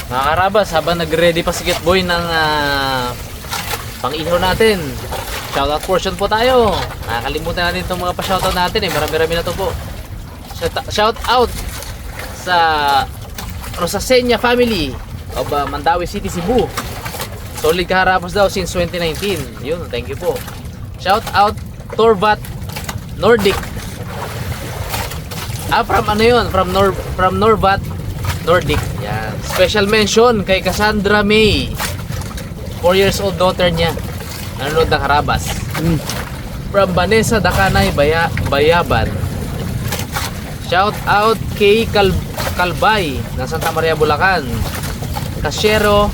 Mga karabas, habang nag-ready pa si Kitboy ng pang-ihaw natin, shoutout portion po tayo. Nakakalimutan natin itong mga pa-shoutout natin eh. Marami-rami na to po. Shoutout sa Rosasenya family of Mandawi City, Cebu. Solid kaharabas daw since 2019. Yun, thank you po. Shoutout Torvat Nordic. From ano yun? From Norvat Nordic. Yan. Special mention kay Cassandra May. 4 years old daughter niya. Nanonood ng Harabas. From Vanessa Dakanay Bayaban. Shout out kay Kalbay ng Santa Maria, Bulacan. Casiero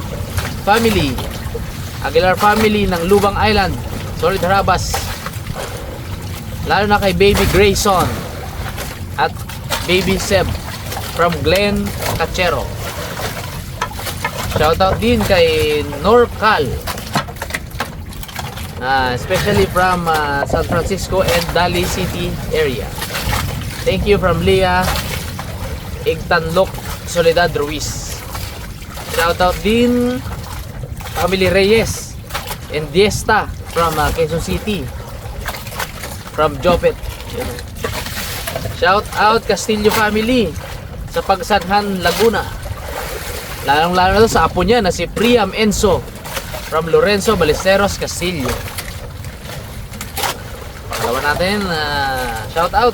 family. Aguilar family ng Lubang Island. Solid Harabas. Lalo na kay Baby Grayson at Baby Seb from Glen Cachero. Shoutout din kay Norcal, especially from San Francisco and Dali City area. Thank you from Leah Igtanlok Soledad Ruiz. Shoutout din family Reyes and Diesta from Quezon City, from Jopet. Shout out Castillo family sa Pagsanhan, Laguna. Lalong-lalo na sa apo niya na si Priam Enzo from Lorenzo Ballesteros, Castillo. Pangalawa natin, shout out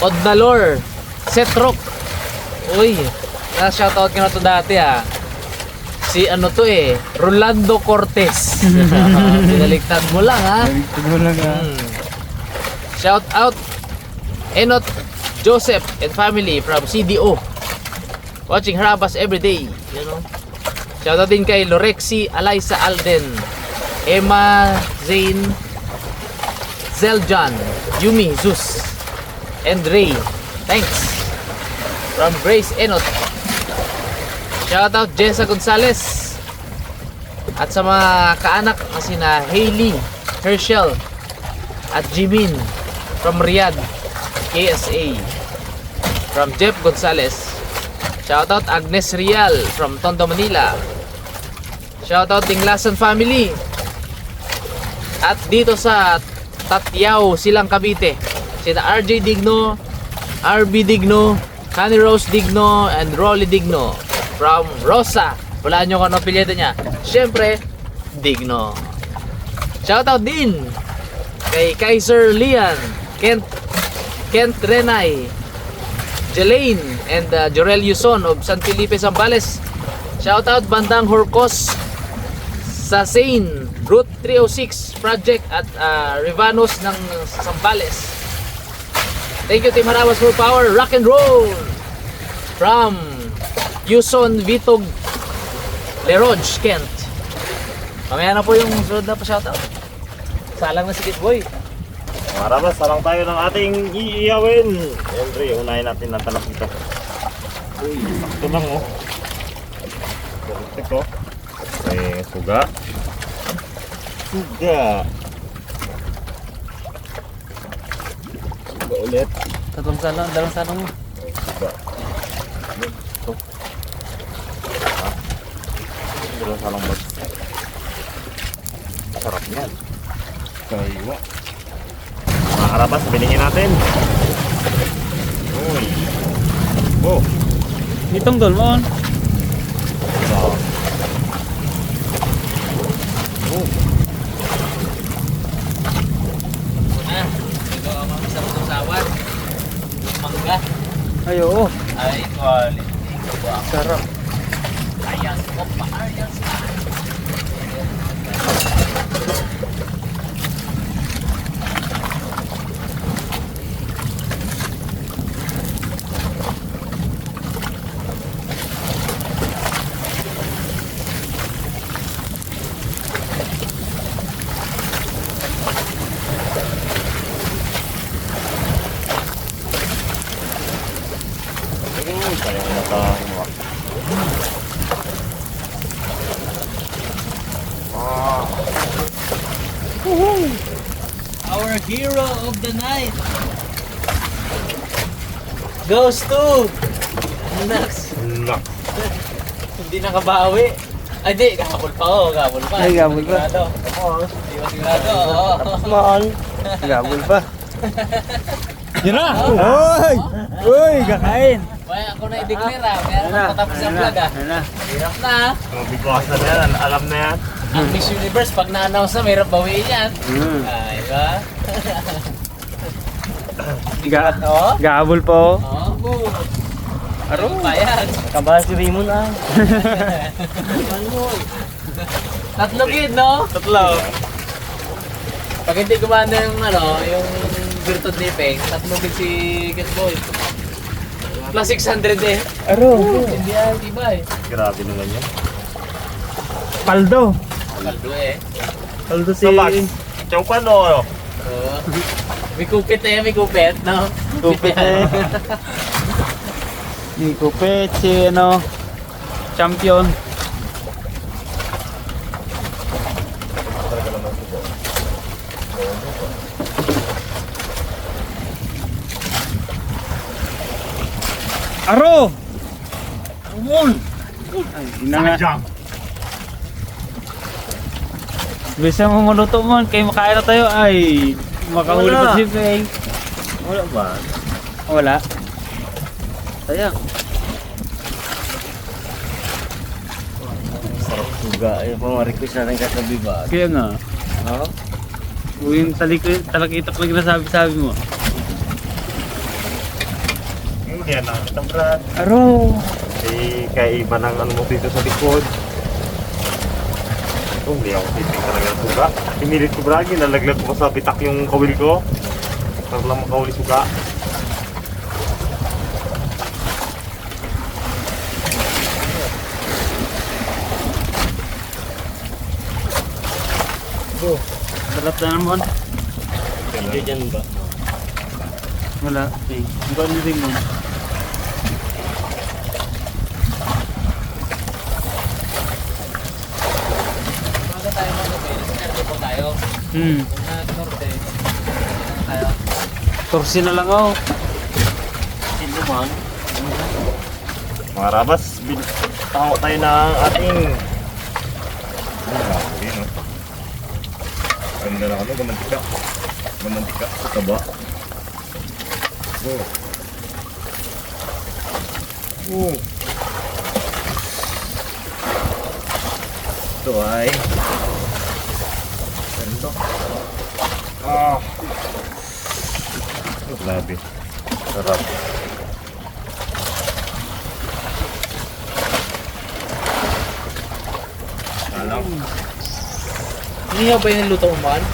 Odnalor Setrok. Uy, shout out ka na to dati si ano to Rolando Cortez. Pinaliktad mo lang Pinaliktad mo lang Shout out Enot Joseph and family from CDO. Watching Harabas everyday. You know? Shout out din kay Lorexi Alaysa Alden, Emma Zane, Zeljan, Yumi Zeus, and Ray. Thanks. From Grace Enot. Shout out Jessa Gonzalez. At sa mga kaanak na sina Hailey, Herschel, at Jimin from Riyadh, KSA. From Jeff Gonzalez. Shout out Agnes Rial from Tondo, Manila. Shout out Dinglasan family. At dito sa Tatyaw, Silang Cavite, sina RJ Digno, RB Digno, Honey Rose Digno, and Rolly Digno from Rosa. Wala nyo kung ano pilyeta niya. Siyempre, Digno. Shoutout din kay Kaiser Lian, Kent Renay, Jelaine, and Jorel Yuson of San Felipe, Zambales. Shoutout Bandang Horcos sa Sane Route 306 project at Rivanos ng Zambales. Thank you Team Harabas for power. Rock and roll from Yuson Vitog Leroge, Kent. Mamaya na po yung sunod na pa shoutout. Salang na si Kitboy. Harabas, salang tayo ng ating iiyawin. Siyempre, unahin natin ng talak dito. Uy, sakto lang Perfect suga. Suga ulit. Dalawang salang mo. Suga. Ito. Dalawang salang mo. Sarap yan. Kaiwa. Mga Harabas, bilingin natin. Uy. Itong dolmon. Ito ang mga sarap ng sawan. Mangga. Ay, oo. Ay, quality. Sarap. Ayan ko pa. Ayan sa sayang nakahimuak. Our hero of the night. Goes to Nax. Nak. Hindi nakabawi. Ay, di. Gabol pa oh. Gabol pa. Ay, gabol pa. Sigurado. Hindi ko sigurado. Oo. Man. Gabol pa. Yun na! Uy! Uy! Kakain! Kaya ako na i-declare ah. Kaya naman patapos ang vlog ah. Ayun na. Hirap na ah. Mabigasan na yan. Alam na yan. Ang Miss Universe, pag na-announce na, mahirap bawiin yan. Ay, ba? Oo? Gabol pa oh. Oo, boo. Aro pa yan. Kabahas si Raymond ah. Tatlo gid, no? Tatlo. Pag hindi gumana yung yung virtud ni Peng, tatlo gid si Catboy. Plus 600 eh. Aro. Hindi ay, iba eh. Grabe naman yan. Paldo. Kaldo eh. Paldo si... Sa box. Chowpan o ano? Oo. May kupit eh, may kupit, no? Kupit eh. Ni Kupit si ano... Champion. Talaga naman ito. Aro! Umon! Ay, ina nga. Sayang. Bisa mo maluto mo, kayo makain na tayo. Ay, makahuli Wala. pa si Peng. Wala ba? Wala. Sayang. Sarap suga. Ayun pa ma-request natin katabi ba? Kaya nga. Ha? Yung talakitak lang na sabi mo. Hindi yan na. Brad. Aro! Eh, kaya iba ng ano mo dito sa likod. Oh, hindi ako titing talaga ng suga. Pinilit ko bragi, nalaglag ko sa bitak yung kawil ko. Para lang makahuli suga. Sarap na naman. Hindi dyan ba? Wala. Okay. Ang gawin din mo. Umaga tayo mag-gabi, nasa po tayo. Kung na-norte, tayo. Torsi na lang oh. Sino man? Mga rabas, tango tayo ng ating... Grabe, no? Ganda na kami, gamantika. Gamantika sa taba. Oh. Oh. Ito ay... Ganito. Ah. Oh, grabe. Sarap. Alam. Nihaw ba yung luto mo man?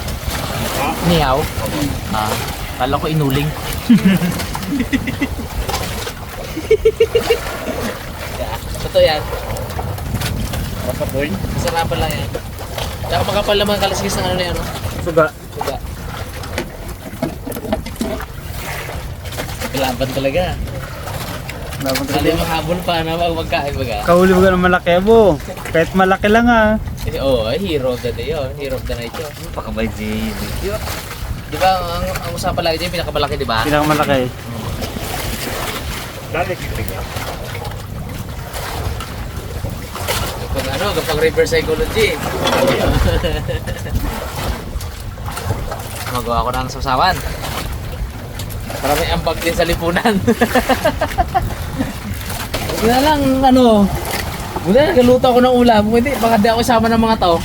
Ha? Nihaw? Ah, kala ko inuling. Yeah, totoo yan. Masapoy? Masarapan lang yan. Tsaka makapal naman kalasigis ng ano na yan, no? Suga. Suga. Kalaban talaga. Laban Kali mahabol pa na magkain baga. Kahuli mo ka ng malaki abo. Kahit malaki lang ah. Oo, hero of the day yun. Hero of the night yun. Pakabay si Vicky. Di ba, ang usapan lagi dyan, pinakamalaki, di ba? Pinakamalaki. Dali kitik niya. Kapag reverse psychology. Magawa ko ng sasawan. Para may ambag din sa lipunan. Huwag na lang, huwag na, nagaluto ako ng ulam. Kung hindi, baka di ako isama ng mga tao.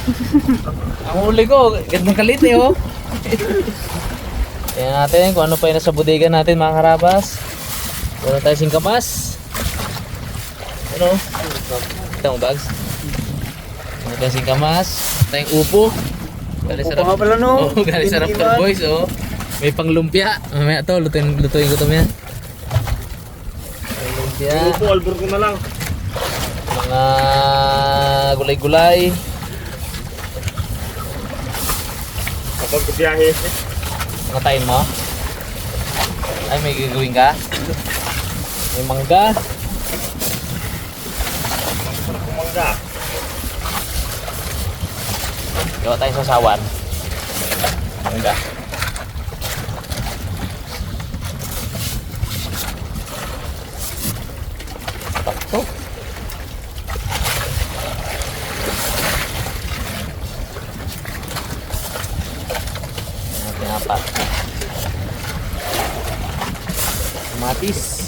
Ang huli ko, gandang kalit eh, oh. Tingnan natin kung ano pa yung nasa bodega natin, mga karabas. Wala tayo singkamas. Ano? Ito ang bags. Wala tayong singkamas. Tayong upo. Galing Upo nga pala, no? Oo, galing sarap to, boys, oh. May panglumpia. Mamaya to, lutuin ko to yan. Panglumpia. Upo, albor ko na lang. Mga gulay-gulay. Kapag biyahe. Mga tayin mo. Ay, may gagawin ka? May mangga. Sarap kumangga. Gawa tayo sa sawan. Mangga. papa. Kamatis.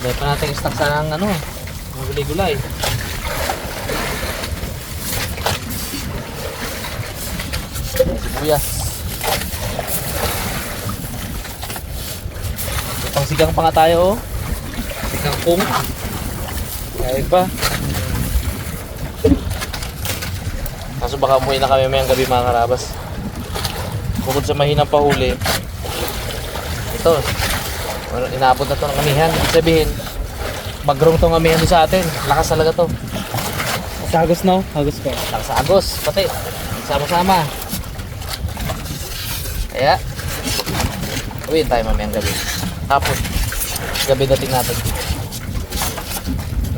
Dahil pa natin stock sa ng ano, mga gulay-gulay. Sibuyas. Pangsigang pa nga tayo, oh. Sigang kung. Kaya pa. Kaso baka umuwi na kami mayang gabi mga karabas. Bukod sa mahinang pahuli, ito, inaabot na to ng amihan. Ibig sabihin, magrong tong amihan doon sa atin. Lakas talaga to. Sagos na, agos pa. Lakas sa agos, pati. Sama-sama. Kaya, uwiin tayo mamayang gabi. Tapos, gabi dating natin.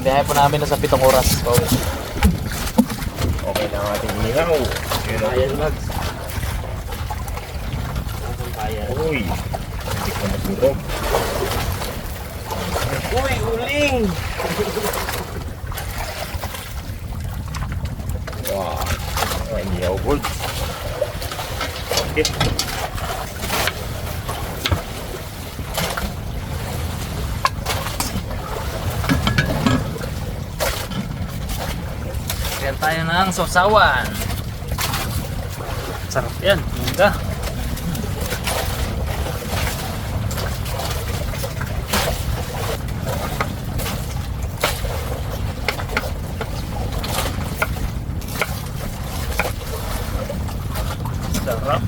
Biyahe po namin na sa 7 oras. Pauwi. Okay na ang ating inihaw. Yun o. Ayan, Mags. Ayan. Uy, hindi ko masurog. Uy, uling! Wow, ang inihaw gold. Okay. Kaya tayo ng sausawan. Sarap yan. Mungga. Sarap.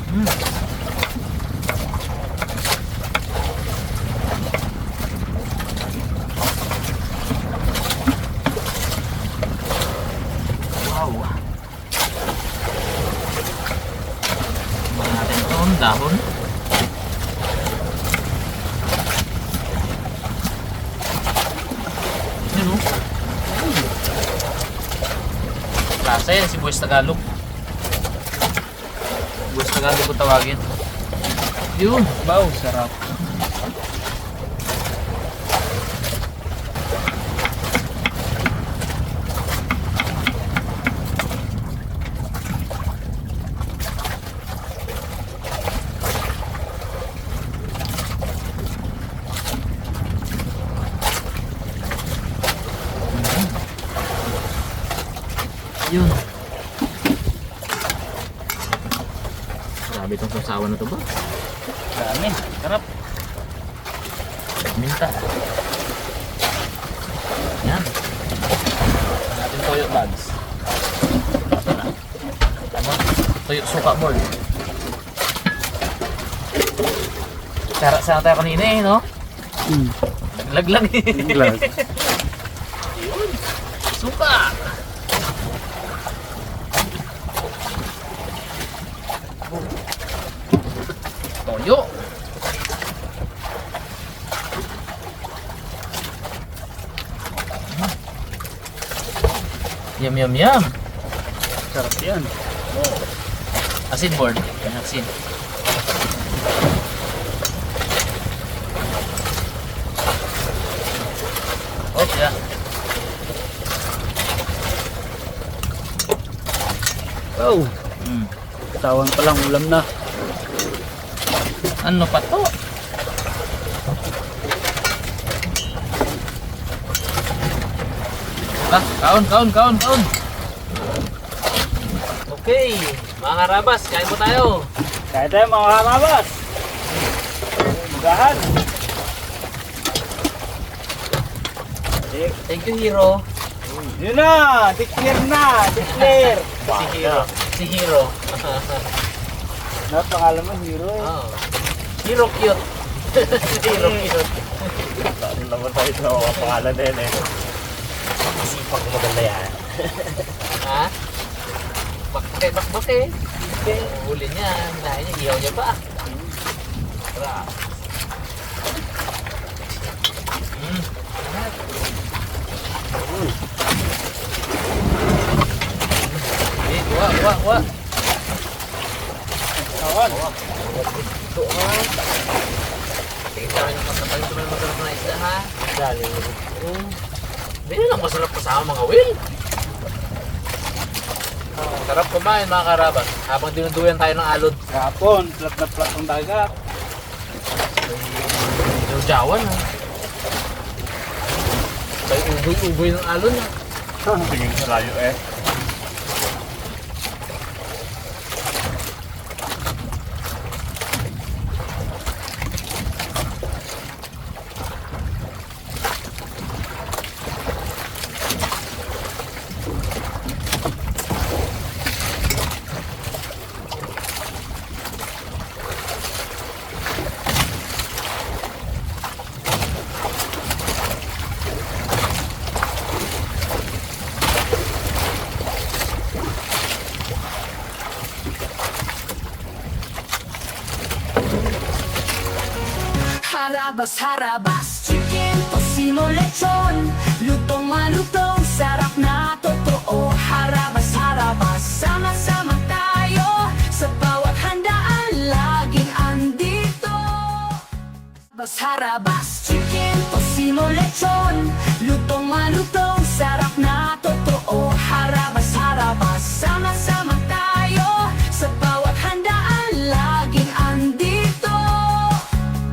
Wow. Mga natin itong dahon. Yun o. Klase yan, sibuyas Tagalog. Sibuyas Tagalog kung tawagin. Yun. Wow, sarap. Yun. Grabe itong sausawan na ito ba? Dami. Sarap. Minta. Yan. Natin toyo bags. Ito na. Tama. Toyo suka board. Sana tayo kanina eh, no? Laglag eh. Glass. Yun. Suka. Toyo. Yum yum yum. Sarap yan. Asin board. Yan asin. Oh, yeah. Wow. Tawang pa lang ulam na. Ano pa to? Kaon. Okay, mga karabas, kain po tayo. Kaya tayo mga karabas. Magahan. Thank you, Hero. Yun na. Declare na. Declare. Si Hero. Si Hero. Ano pangalan mo? Hero eh. Oh. Hero cute. Hero cute. Ano naman tayo sa mga pangalan din eh. Sipag maganda yan. Ha? Bakbak eh. Huli niya, hinahin niya, ihaw niya pa. Tara. Wa. Kawan. Ito ha. Tingin tayo ng masarap na isda ha. Dali. Hindi lang masarap kasama mga Will. Sarap kumain mga karabas. Habang dinuduyan tayo ng alod. Kapon, plat na plat ng dagat. Jawjawan ha. May uboy-uboy ng alon ha. Tingin sa layo eh. Harabas, harabas, chicken, tosino, lechon. Lutong malutong, sarap na totoo. Harabas, harabas, sama-sama tayo. Sa bawat handaan, laging andito. Harabas, harabas, chicken, tosino, lechon. Lutong malutong, sarap na